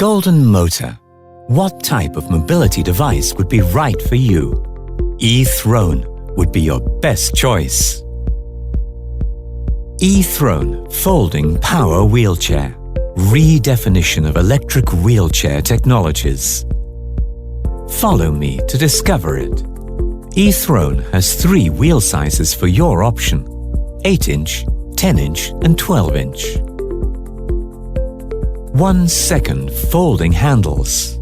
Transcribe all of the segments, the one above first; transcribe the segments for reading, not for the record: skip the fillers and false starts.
Golden Motor. What type of mobility device would be right for you? E-Throne would be your best choice. E-Throne Folding Power Wheelchair. Redefinition of electric wheelchair technologies. Follow me to discover it. E-Throne has 3 wheel sizes for your option: 8-inch, 10-inch and 12-inch. 1 second folding handles.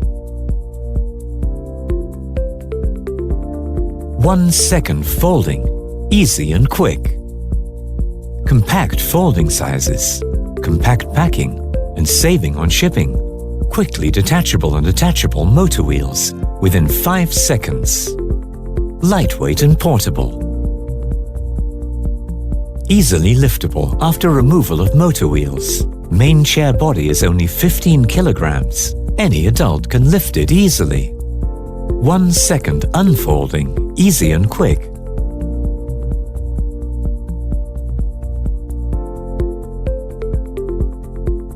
1 second folding, easy and quick. Compact folding sizes, compact packing and saving on shipping. Quickly detachable and attachable motor wheels within 5 seconds. Lightweight and portable. Easily liftable after removal of motor wheels. Main chair body is only 15 kilograms. Any adult can lift it easily. 1 second unfolding, easy and quick.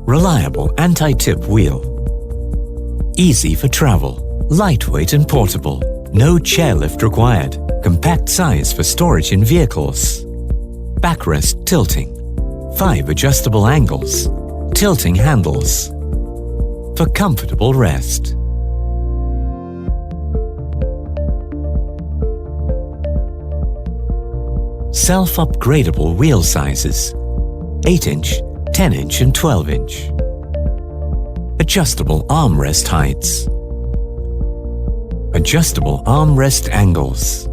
Reliable anti-tip wheel. Easy for travel, lightweight and portable. No chairlift required. Compact size for storage in vehicles. Backrest tilting. 5 adjustable angles. Tilting handles. For comfortable rest. Self-upgradable wheel sizes: 8-inch, 10-inch and 12-inch. Adjustable armrest heights. Adjustable armrest angles.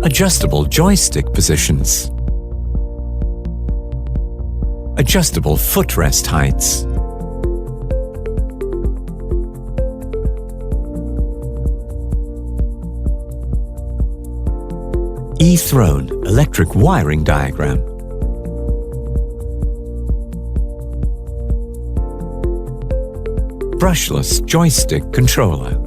Adjustable joystick positions. Adjustable footrest heights. E-Throne electric wiring diagram. Brushless joystick controller.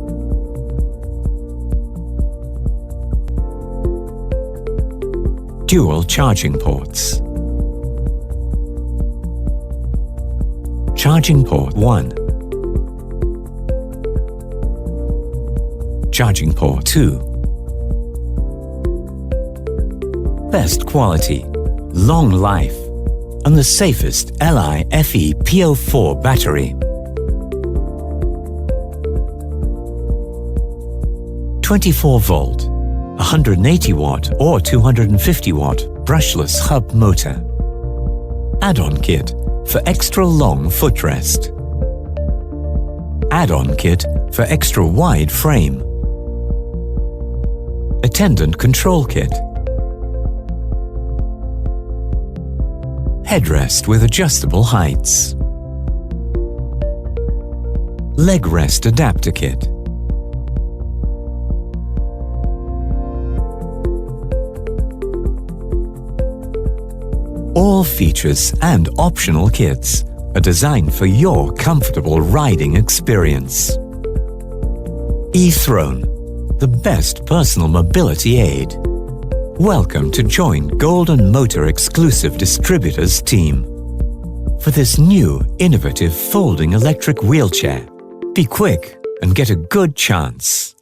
Dual charging ports. Charging port 1. Charging port 2. Best quality, long life, and the safest LiFe PO4 battery. 24 volt, 180 watt or 250 watt brushless hub motor. Add-on kit for extra long footrest. Add-on kit for extra wide frame. Attendant control kit. Headrest with adjustable heights. Leg rest adapter kit. All features and optional kits are designed for your comfortable riding experience. E-Throne, the best personal mobility aid. Welcome to join Golden Motor exclusive distributors team for this new innovative folding electric wheelchair. Be quick and get a good chance.